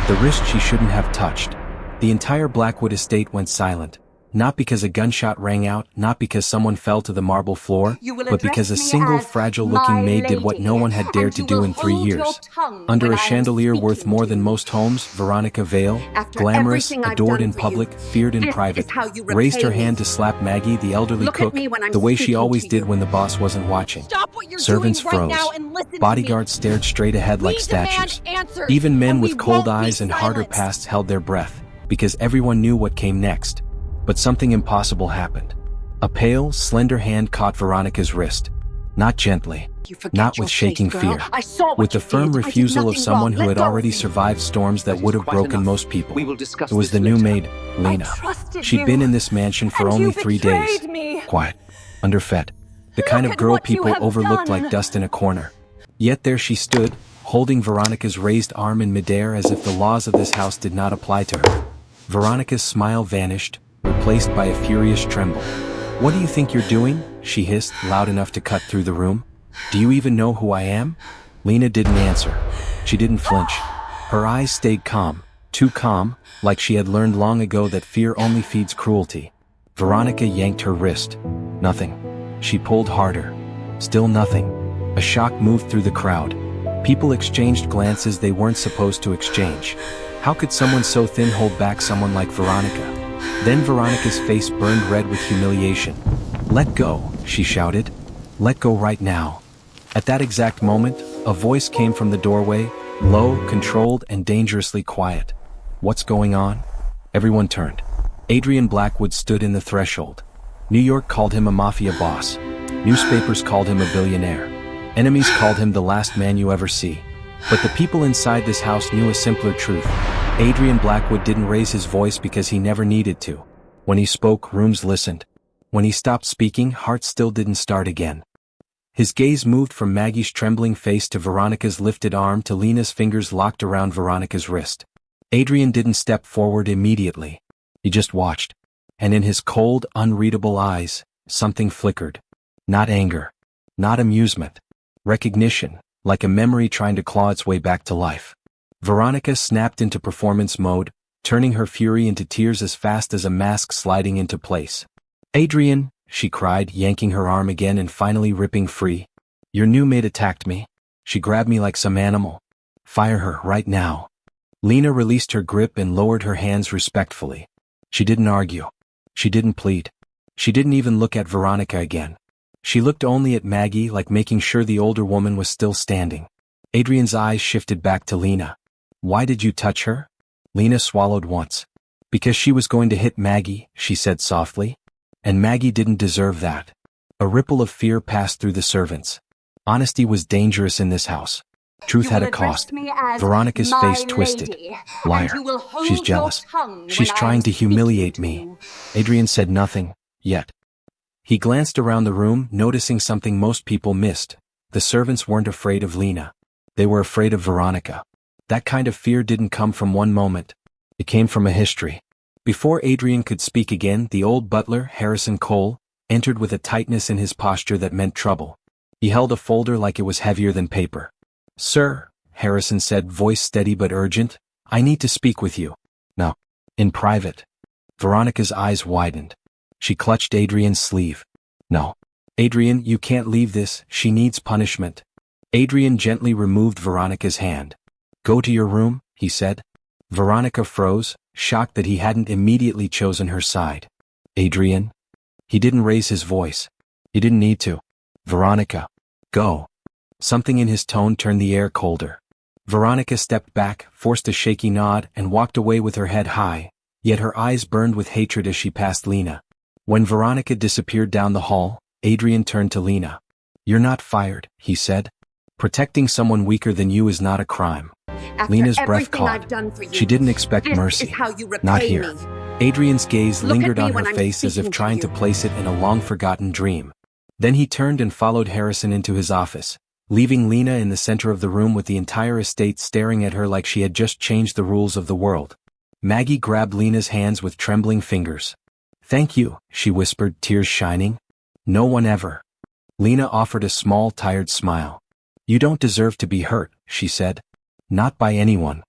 The wrist she shouldn't have touched. The entire Blackwood estate went silent. Not because a gunshot rang out, not because someone fell to the marble floor, but because a single fragile-looking maid did what no one had dared to do in 3 years. Under a chandelier worth more than most homes, Veronica Vale, glamorous, adored in public, feared in private, raised her hand to slap Maggie, the elderly cook, the way she always did when the boss wasn't watching. Servants froze. Bodyguards stared straight ahead like statues. Even men with cold eyes and harder pasts held their breath, because everyone knew what came next. But something impossible happened. A pale, slender hand caught Veronica's wrist. Not gently, not with shaking fear, with the firm refusal of someone who had already survived storms that would have broken most people. It was the new maid, Lena. She'd been in this mansion for only 3 days. Quiet, underfed, the kind of girl people overlooked like dust in a corner. Yet there she stood, holding Veronica's raised arm in midair as if the laws of this house did not apply to her. Veronica's smile vanished, replaced by a furious tremble. "What do you think you're doing?" she hissed, loud enough to cut through the room. "Do you even know who I am?" Lena didn't answer. She didn't flinch. Her eyes stayed calm, too calm, like she had learned long ago that fear only feeds cruelty. Veronica yanked her wrist. Nothing. She pulled harder. Still nothing. A shock moved through the crowd. People exchanged glances they weren't supposed to exchange. How could someone so thin hold back someone like Veronica? Then Veronica's face burned red with humiliation. "Let go," she shouted. "Let go right now." At that exact moment, a voice came from the doorway, low, controlled, and dangerously quiet. "What's going on?" Everyone turned. Adrian Blackwood stood in the threshold. New York called him a mafia boss. Newspapers called him a billionaire. Enemies called him the last man you ever see. But the people inside this house knew a simpler truth. Adrian Blackwood didn't raise his voice because he never needed to. When he spoke, rooms listened. When he stopped speaking, hearts still didn't start again. His gaze moved from Maggie's trembling face to Veronica's lifted arm to Lena's fingers locked around Veronica's wrist. Adrian didn't step forward immediately. He just watched. And in his cold, unreadable eyes, something flickered. Not anger. Not amusement. Recognition, like a memory trying to claw its way back to life. Veronica snapped into performance mode, turning her fury into tears as fast as a mask sliding into place. "Adrian," she cried, yanking her arm again and finally ripping free. "Your new maid attacked me. She grabbed me like some animal. Fire her right now." Lena released her grip and lowered her hands respectfully. She didn't argue. She didn't plead. She didn't even look at Veronica again. She looked only at Maggie, like making sure the older woman was still standing. Adrian's eyes shifted back to Lena. "Why did you touch her?" Lena swallowed once. "Because she was going to hit Maggie," she said softly. "And Maggie didn't deserve that." A ripple of fear passed through the servants. Honesty was dangerous in this house. Truth had a cost. Veronica's face twisted. "Liar. She's jealous. She's trying to humiliate me." Adrian said nothing, yet. He glanced around the room, noticing something most people missed. The servants weren't afraid of Lena. They were afraid of Veronica. That kind of fear didn't come from one moment. It came from a history. Before Adrian could speak again, the old butler, Harrison Cole, entered with a tightness in his posture that meant trouble. He held a folder like it was heavier than paper. "Sir," Harrison said, voice steady but urgent, "I need to speak with you. No. In private." Veronica's eyes widened. She clutched Adrian's sleeve. "No. Adrian, you can't leave this, she needs punishment." Adrian gently removed Veronica's hand. "Go to your room," he said. Veronica froze, shocked that he hadn't immediately chosen her side. "Adrian?" He didn't raise his voice. He didn't need to. "Veronica. Go." Something in his tone turned the air colder. Veronica stepped back, forced a shaky nod, and walked away with her head high, yet her eyes burned with hatred as she passed Lena. When Veronica disappeared down the hall, Adrian turned to Lena. "You're not fired," he said. "Protecting someone weaker than you is not a crime." Lena's breath caught. She didn't expect mercy. Not here. Adrian's gaze lingered on her face as if trying to place it in a long-forgotten dream. Then he turned and followed Harrison into his office, leaving Lena in the center of the room with the entire estate staring at her like she had just changed the rules of the world. Maggie grabbed Lena's hands with trembling fingers. "Thank you," she whispered, tears shining. "No one ever." Lena offered a small, tired smile. "You don't deserve to be hurt," she said. "Not by anyone."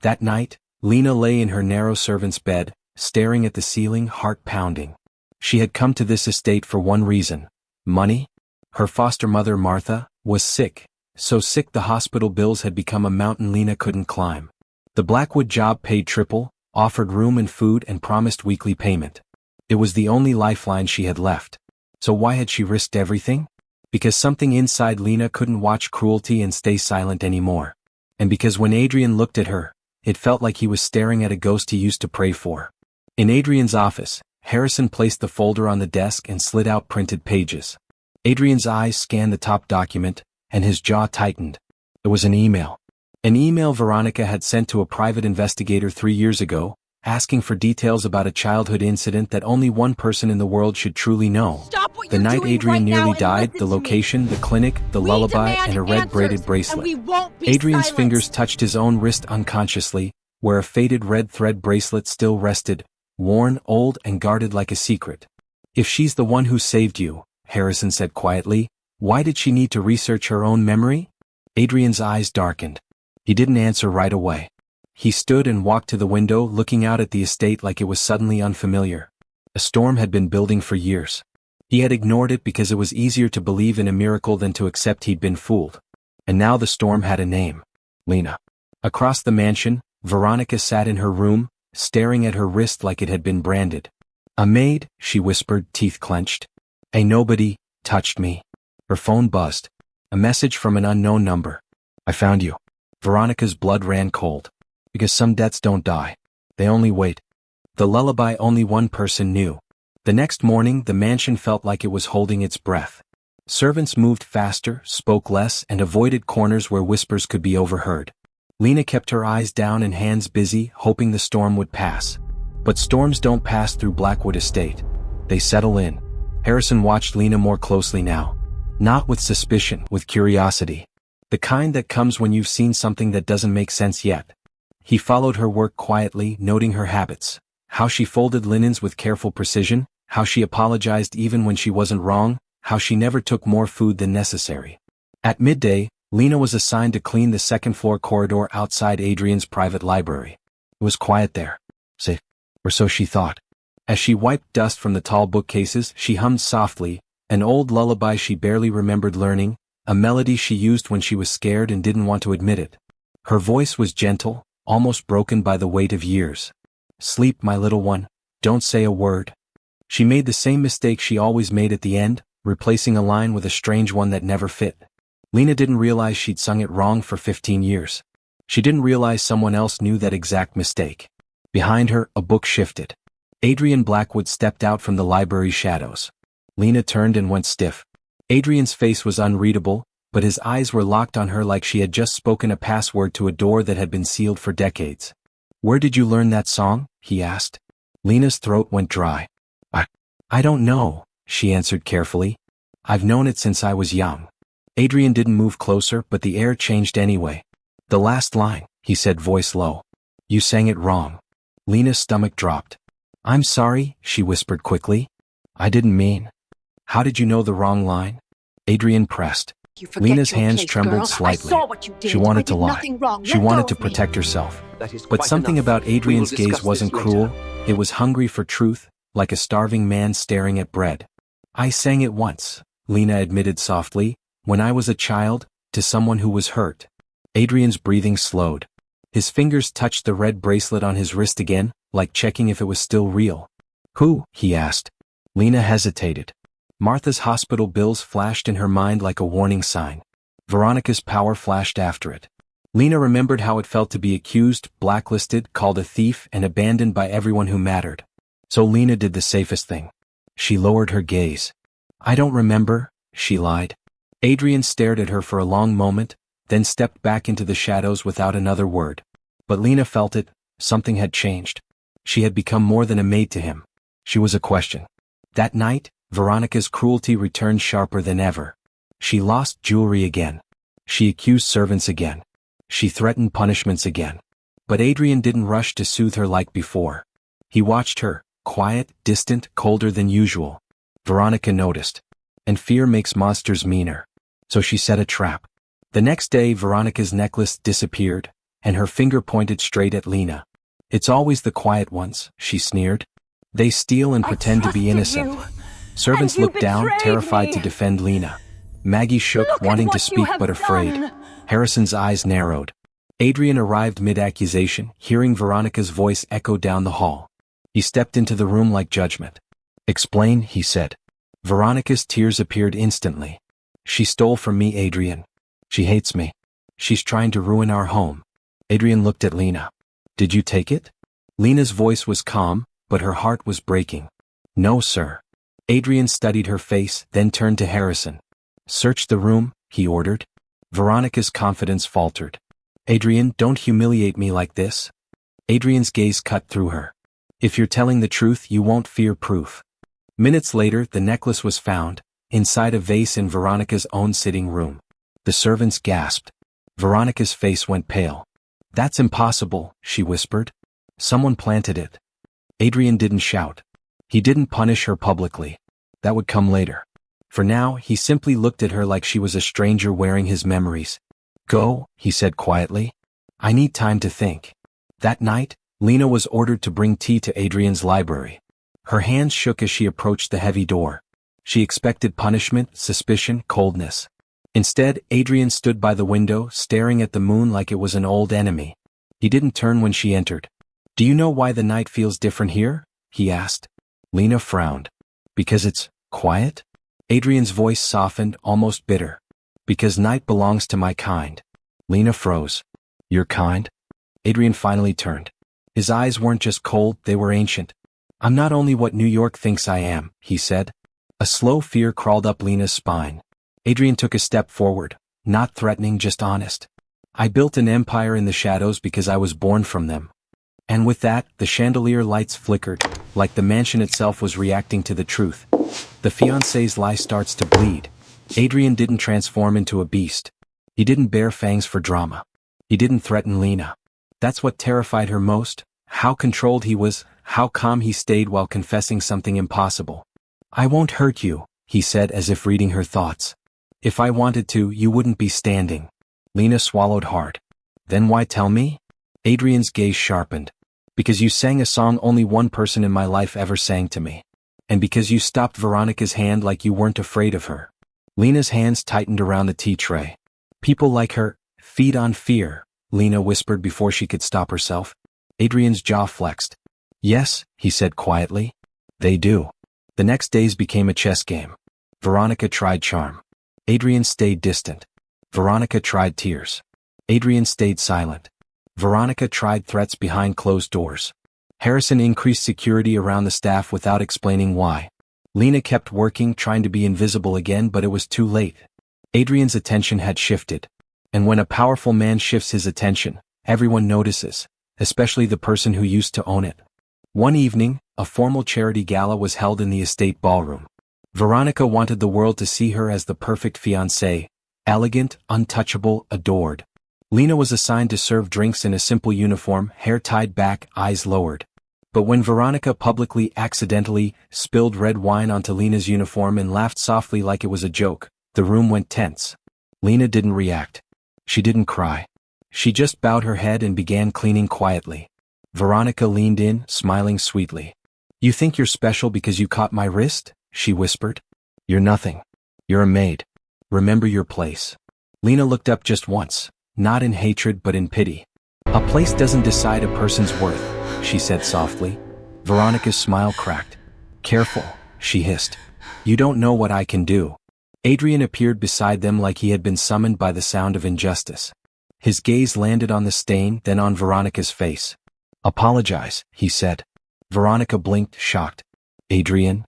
That night, Lena lay in her narrow servant's bed, staring at the ceiling, heart pounding. She had come to this estate for one reason: money. Her foster mother Martha was sick, so sick the hospital bills had become a mountain Lena couldn't climb. The Blackwood job paid triple, offered room and food and promised weekly payment. It was the only lifeline she had left. So why had she risked everything? Because something inside Lena couldn't watch cruelty and stay silent anymore. And because when Adrian looked at her, it felt like he was staring at a ghost he used to pray for. In Adrian's office, Harrison placed the folder on the desk and slid out printed pages. Adrian's eyes scanned the top document, and his jaw tightened. It was an email. An email Veronica had sent to a private investigator 3 years ago, asking for details about a childhood incident that only one person in the world should truly know. The night Adrian nearly died, the location, the clinic, the lullaby, and a red braided bracelet. Adrian's fingers touched his own wrist unconsciously, where a faded red thread bracelet still rested, worn, old, and guarded like a secret. If she's the one who saved you, Harrison said quietly, why did she need to research her own memory? Adrian's eyes darkened. He didn't answer right away. He stood and walked to the window, looking out at the estate like it was suddenly unfamiliar. A storm had been building for years. He had ignored it because it was easier to believe in a miracle than to accept he'd been fooled. And now the storm had a name: Lena. Across the mansion, Veronica sat in her room, staring at her wrist like it had been branded. "A maid," she whispered, teeth clenched. "A nobody touched me." Her phone buzzed. A message from an unknown number. "I found you." Veronica's blood ran cold. Because some debts don't die. They only wait. The lullaby only one person knew. The next morning, the mansion felt like it was holding its breath. Servants moved faster, spoke less, and avoided corners where whispers could be overheard. Lena kept her eyes down and hands busy, hoping the storm would pass. But storms don't pass through Blackwood Estate. They settle in. Harrison watched Lena more closely now. Not with suspicion, with curiosity. The kind that comes when you've seen something that doesn't make sense yet. He followed her work quietly, noting her habits. How she folded linens with careful precision, how she apologized even when she wasn't wrong, how she never took more food than necessary. At midday, Lena was assigned to clean the second-floor corridor outside Adrian's private library. It was quiet there. Safe. Or so she thought. As she wiped dust from the tall bookcases, she hummed softly, an old lullaby she barely remembered learning, a melody she used when she was scared and didn't want to admit it. Her voice was gentle, almost broken by the weight of years. "Sleep, my little one. Don't say a word." She made the same mistake she always made at the end, replacing a line with a strange one that never fit. Lena didn't realize she'd sung it wrong for 15 years. She didn't realize someone else knew that exact mistake. Behind her, a book shifted. Adrian Blackwood stepped out from the library's shadows. Lena turned and went stiff. Adrian's face was unreadable, but his eyes were locked on her like she had just spoken a password to a door that had been sealed for decades. "Where did you learn that song?" he asked. Lena's throat went dry. I don't know," she answered carefully. "I've known it since I was young." Adrian didn't move closer, but the air changed anyway. "The last line," he said, voice low. "You sang it wrong." Lena's stomach dropped. "I'm sorry," she whispered quickly. "I didn't mean." "How did you know the wrong line?" Adrian pressed. Lena's hands trembled slightly. She wanted to lie. She wanted to protect herself. But something about Adrian's gaze wasn't cruel. It was hungry for truth, like a starving man staring at bread. "I sang it once," Lena admitted softly, "when I was a child, to someone who was hurt." Adrian's breathing slowed. His fingers touched the red bracelet on his wrist again, like checking if it was still real. "Who?" he asked. Lena hesitated. Martha's hospital bills flashed in her mind like a warning sign. Veronica's power flashed after it. Lena remembered how it felt to be accused, blacklisted, called a thief, and abandoned by everyone who mattered. So Lena did the safest thing. She lowered her gaze. "I don't remember," she lied. Adrian stared at her for a long moment, then stepped back into the shadows without another word. But Lena felt it. Something had changed. She had become more than a maid to him. She was a question. That night, Veronica's cruelty returned sharper than ever. She lost jewelry again. She accused servants again. She threatened punishments again. But Adrian didn't rush to soothe her like before. He watched her, quiet, distant, colder than usual. Veronica noticed. And fear makes monsters meaner. So she set a trap. The next day, Veronica's necklace disappeared, and her finger pointed straight at Lena. It's always the quiet ones, she sneered. They steal and pretend to be innocent. Servants looked down, terrified to defend Lena. Maggie shook, wanting to speak but afraid. Harrison's eyes narrowed. Adrian arrived mid-accusation, hearing Veronica's voice echo down the hall. He stepped into the room like judgment. Explain, he said. Veronica's tears appeared instantly. She stole from me, Adrian. She hates me. She's trying to ruin our home. Adrian looked at Lena. Did you take it? Lena's voice was calm, but her heart was breaking. No, sir. Adrian studied her face, then turned to Harrison. Search the room, he ordered. Veronica's confidence faltered. Adrian, don't humiliate me like this. Adrian's gaze cut through her. If you're telling the truth, you won't fear proof. Minutes later, the necklace was found, inside a vase in Veronica's own sitting room. The servants gasped. Veronica's face went pale. That's impossible, she whispered. Someone planted it. Adrian didn't shout. He didn't punish her publicly. That would come later. For now, he simply looked at her like she was a stranger wearing his memories. Go, he said quietly. I need time to think. That night, Lena was ordered to bring tea to Adrian's library. Her hands shook as she approached the heavy door. She expected punishment, suspicion, coldness. Instead, Adrian stood by the window, staring at the moon like it was an old enemy. He didn't turn when she entered. Do you know why the night feels different here? He asked. Lena frowned. Because it's quiet? Adrian's voice softened, almost bitter. Because night belongs to my kind. Lena froze. Your kind? Adrian finally turned. His eyes weren't just cold, they were ancient. I'm not only what New York thinks I am, he said. A slow fear crawled up Lena's spine. Adrian took a step forward, not threatening, just honest. I built an empire in the shadows because I was born from them. And with that, the chandelier lights flickered, like the mansion itself was reacting to the truth. The fiancé's lie starts to bleed. Adrian didn't transform into a beast. He didn't bare fangs for drama. He didn't threaten Lena. That's what terrified her most, how controlled he was, how calm he stayed while confessing something impossible. I won't hurt you, he said as if reading her thoughts. If I wanted to, you wouldn't be standing. Lena swallowed hard. Then why tell me? Adrian's gaze sharpened. Because you sang a song only one person in my life ever sang to me. And because you stopped Veronica's hand like you weren't afraid of her. Lena's hands tightened around the tea tray. People like her feed on fear, Lena whispered before she could stop herself. Adrian's jaw flexed. Yes, he said quietly. They do. The next days became a chess game. Veronica tried charm. Adrian stayed distant. Veronica tried tears. Adrian stayed silent. Veronica tried threats behind closed doors. Harrison increased security around the staff without explaining why. Lena kept working, trying to be invisible again, but it was too late. Adrian's attention had shifted. And when a powerful man shifts his attention, everyone notices, especially the person who used to own it. One evening, a formal charity gala was held in the estate ballroom. Veronica wanted the world to see her as the perfect fiancée, elegant, untouchable, adored. Lena was assigned to serve drinks in a simple uniform, hair tied back, eyes lowered. But when Veronica publicly accidentally spilled red wine onto Lena's uniform and laughed softly like it was a joke, the room went tense. Lena didn't react. She didn't cry. She just bowed her head and began cleaning quietly. Veronica leaned in, smiling sweetly. You think you're special because you caught my wrist? She whispered. You're nothing. You're a maid. Remember your place. Lena looked up just once, not in hatred but in pity. A place doesn't decide a person's worth, she said softly. Veronica's smile cracked. Careful, she hissed. You don't know what I can do. Adrian appeared beside them like he had been summoned by the sound of injustice. His gaze landed on the stain, then on Veronica's face. Apologize, he said. Veronica blinked, shocked. Adrian?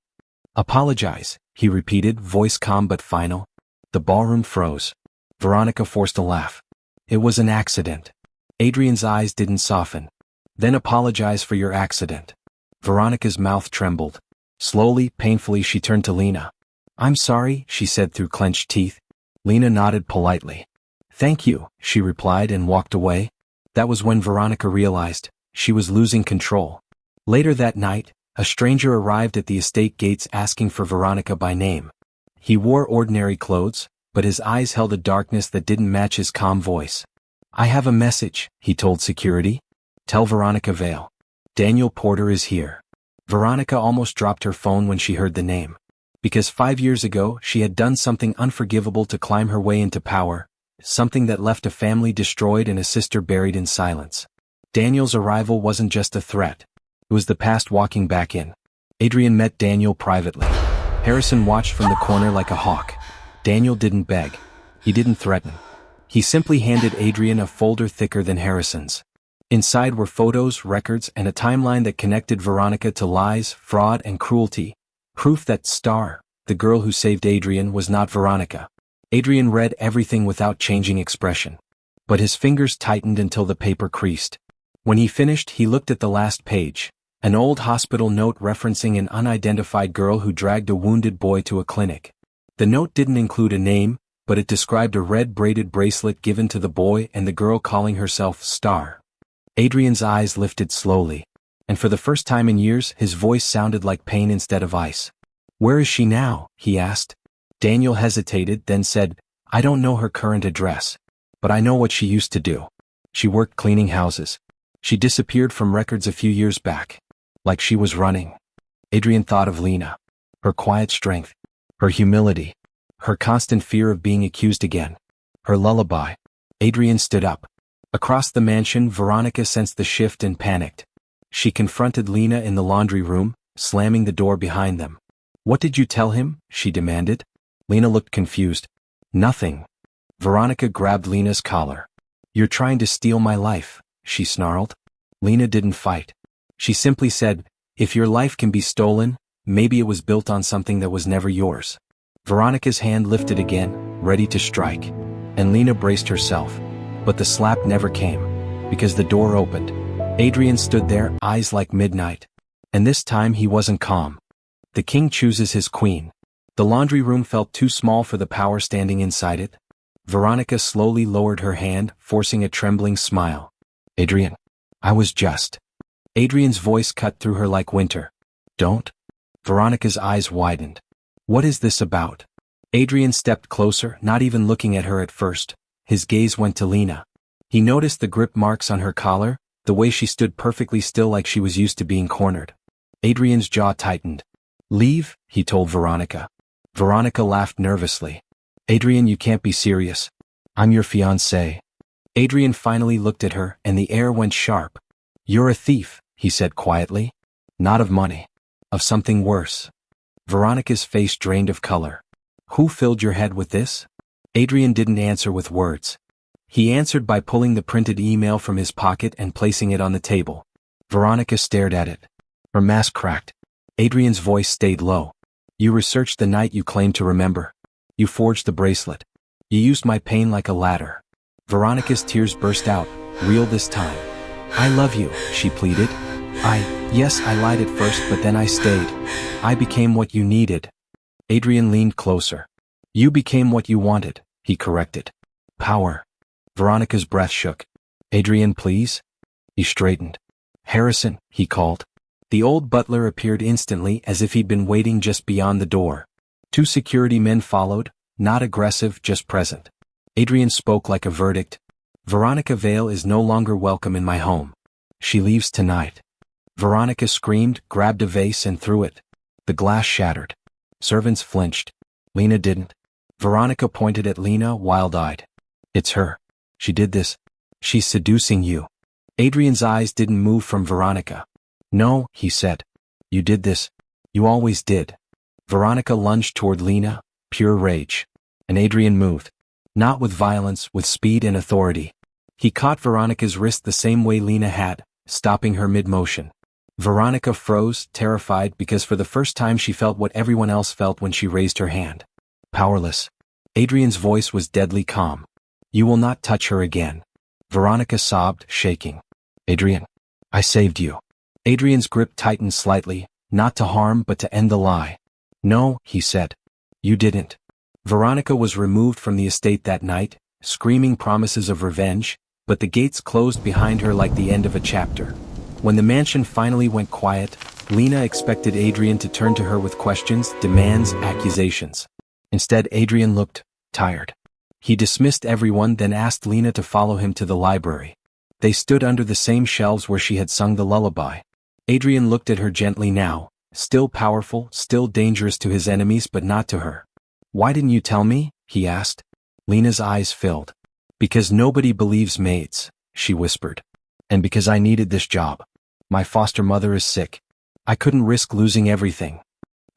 Apologize, he repeated, voice calm but final. The ballroom froze. Veronica forced a laugh. It was an accident. Adrian's eyes didn't soften. Then apologize for your accident. Veronica's mouth trembled. Slowly, painfully, she turned to Lena. I'm sorry, she said through clenched teeth. Lena nodded politely. Thank you, she replied and walked away. That was when Veronica realized she was losing control. Later that night, a stranger arrived at the estate gates asking for Veronica by name. He wore ordinary clothes, but his eyes held a darkness that didn't match his calm voice. I have a message, he told security. Tell Veronica Vale. Daniel Porter is here. Veronica almost dropped her phone when she heard the name. Because 5 years ago she had done something unforgivable to climb her way into power, something that left a family destroyed and a sister buried in silence. Daniel's arrival wasn't just a threat. It was the past walking back in. Adrian met Daniel privately. Harrison watched from the corner like a hawk. Daniel didn't beg. He didn't threaten. He simply handed Adrian a folder thicker than Harrison's. Inside were photos, records, and a timeline that connected Veronica to lies, fraud, and cruelty. Proof that Star, the girl who saved Adrian, was not Veronica. Adrian read everything without changing expression. But his fingers tightened until the paper creased. When he finished, he looked at the last page. An old hospital note referencing an unidentified girl who dragged a wounded boy to a clinic. The note didn't include a name, but it described a red braided bracelet given to the boy and the girl calling herself Star. Adrian's eyes lifted slowly, and for the first time in years his voice sounded like pain instead of ice. "Where is she now?" he asked. Daniel hesitated, then said, "I don't know her current address, but I know what she used to do. She worked cleaning houses. She disappeared from records a few years back. Like she was running." Adrian thought of Lena. Her quiet strength. Her humility. Her constant fear of being accused again. Her lullaby. Adrian stood up. Across the mansion, Veronica sensed the shift and panicked. She confronted Lena in the laundry room, slamming the door behind them. "What did you tell him?" she demanded. Lena looked confused. "Nothing." Veronica grabbed Lena's collar. "You're trying to steal my life," she snarled. Lena didn't fight. She simply said, "If your life can be stolen, maybe it was built on something that was never yours." Veronica's hand lifted again, ready to strike. And Lena braced herself. But the slap never came, because the door opened. Adrian stood there, eyes like midnight. And this time he wasn't calm. The king chooses his queen. The laundry room felt too small for the power standing inside it. Veronica slowly lowered her hand, forcing a trembling smile. "Adrian, I was just." Adrian's voice cut through her like winter. "Don't?" Veronica's eyes widened. "What is this about?" Adrian stepped closer, not even looking at her at first. His gaze went to Lena. He noticed the grip marks on her collar, the way she stood perfectly still like she was used to being cornered. Adrian's jaw tightened. "Leave," he told Veronica. Veronica laughed nervously. "Adrian, you can't be serious. I'm your fiancée." Adrian finally looked at her, and the air went sharp. "You're a thief," he said quietly. "Not of money. Of something worse." Veronica's face drained of color. "Who filled your head with this?" Adrian didn't answer with words. He answered by pulling the printed email from his pocket and placing it on the table. Veronica stared at it. Her mask cracked. Adrian's voice stayed low. "You researched the night you claimed to remember. You forged the bracelet. You used my pain like a ladder." Veronica's tears burst out, real this time. "I love you," she pleaded. Yes, I lied at first, but then I stayed. I became what you needed." Adrian leaned closer. "You became what you wanted," he corrected. "Power." Veronica's breath shook. "Adrian, please?" He straightened. "Harrison," he called. The old butler appeared instantly, as if he'd been waiting just beyond the door. 2 security men followed, not aggressive, just present. Adrian spoke like a verdict. "Veronica Vale is no longer welcome in my home. She leaves tonight." Veronica screamed, grabbed a vase and threw it. The glass shattered. Servants flinched. Lena didn't. Veronica pointed at Lena, wild-eyed. "It's her. She did this. She's seducing you." Adrian's eyes didn't move from Veronica. "No," he said. "You did this. You always did." Veronica lunged toward Lena, pure rage. And Adrian moved. Not with violence, with speed and authority. He caught Veronica's wrist the same way Lena had, stopping her mid-motion. Veronica froze, terrified, because for the first time she felt what everyone else felt when she raised her hand. Powerless. Adrian's voice was deadly calm. "You will not touch her again." Veronica sobbed, shaking. "Adrian, I saved you." Adrian's grip tightened slightly, not to harm but to end the lie. "No," he said. "You didn't." Veronica was removed from the estate that night, screaming promises of revenge, but the gates closed behind her like the end of a chapter. When the mansion finally went quiet, Lena expected Adrian to turn to her with questions, demands, accusations. Instead, Adrian looked tired. He dismissed everyone, then asked Lena to follow him to the library. They stood under the same shelves where she had sung the lullaby. Adrian looked at her gently now, still powerful, still dangerous to his enemies but not to her. "Why didn't you tell me?" he asked. Lena's eyes filled. "Because nobody believes maids," she whispered. "And because I needed this job. My foster mother is sick. I couldn't risk losing everything."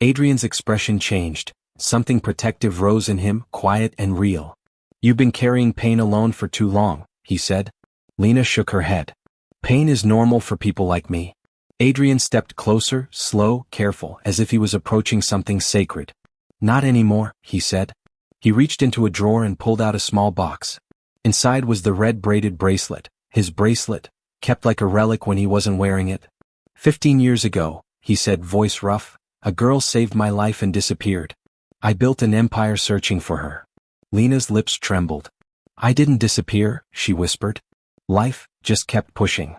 Adrian's expression changed. Something protective rose in him, quiet and real. "You've been carrying pain alone for too long," he said. Lena shook her head. "Pain is normal for people like me." Adrian stepped closer, slow, careful, as if he was approaching something sacred. "Not anymore," he said. He reached into a drawer and pulled out a small box. Inside was the red braided bracelet, his bracelet, kept like a relic when he wasn't wearing it. 15 years ago, he said, voice rough, a girl saved my life and disappeared. I built an empire searching for her." Lena's lips trembled. "I didn't disappear," she whispered. "Life just kept pushing."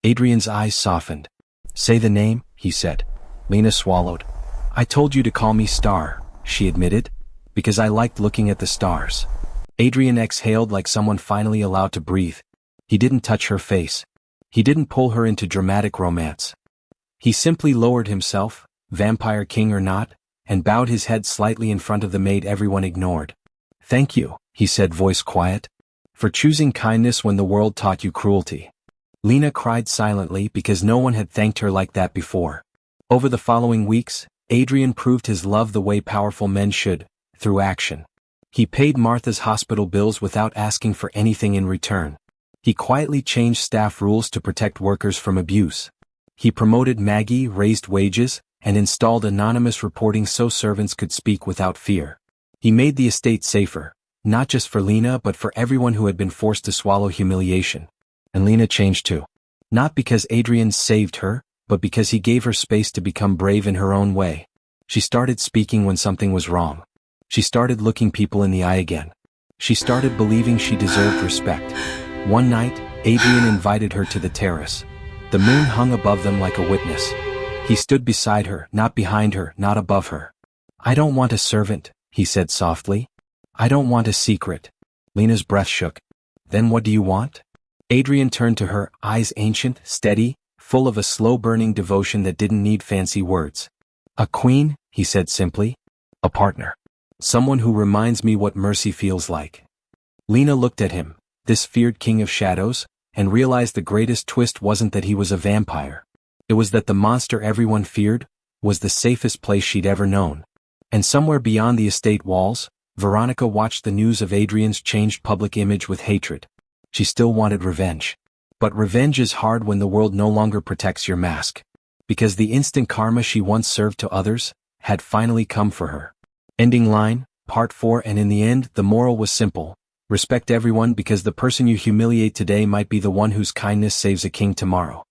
Adrian's eyes softened. "Say the name," he said. Lena swallowed. "I told you to call me Star," she admitted, "because I liked looking at the stars." Adrian exhaled like someone finally allowed to breathe. He didn't touch her face. He didn't pull her into dramatic romance. He simply lowered himself, vampire king or not, and bowed his head slightly in front of the maid everyone ignored. "Thank you," he said, voice quiet, "for choosing kindness when the world taught you cruelty." Lena cried silently because no one had thanked her like that before. Over the following weeks, Adrian proved his love the way powerful men should, through action. He paid Martha's hospital bills without asking for anything in return. He quietly changed staff rules to protect workers from abuse. He promoted Maggie, raised wages, and installed anonymous reporting so servants could speak without fear. He made the estate safer, not just for Lena but for everyone who had been forced to swallow humiliation. And Lena changed too. Not because Adrian saved her, but because he gave her space to become brave in her own way. She started speaking when something was wrong. She started looking people in the eye again. She started believing she deserved respect. One night, Adrian invited her to the terrace. The moon hung above them like a witness. He stood beside her, not behind her, not above her. "I don't want a servant," he said softly. "I don't want a secret." Lena's breath shook. "Then what do you want?" Adrian turned to her, eyes ancient, steady, full of a slow-burning devotion that didn't need fancy words. "A queen," he said simply. "A partner. Someone who reminds me what mercy feels like." Lena looked at him, this feared king of shadows, and realized the greatest twist wasn't that he was a vampire. It was that the monster everyone feared was the safest place she'd ever known. And somewhere beyond the estate walls, Veronica watched the news of Adrian's changed public image with hatred. She still wanted revenge. But revenge is hard when the world no longer protects your mask. Because the instant karma she once served to others had finally come for her. Ending line, Part 4. And in the end, the moral was simple. Respect everyone because the person you humiliate today might be the one whose kindness saves a king tomorrow.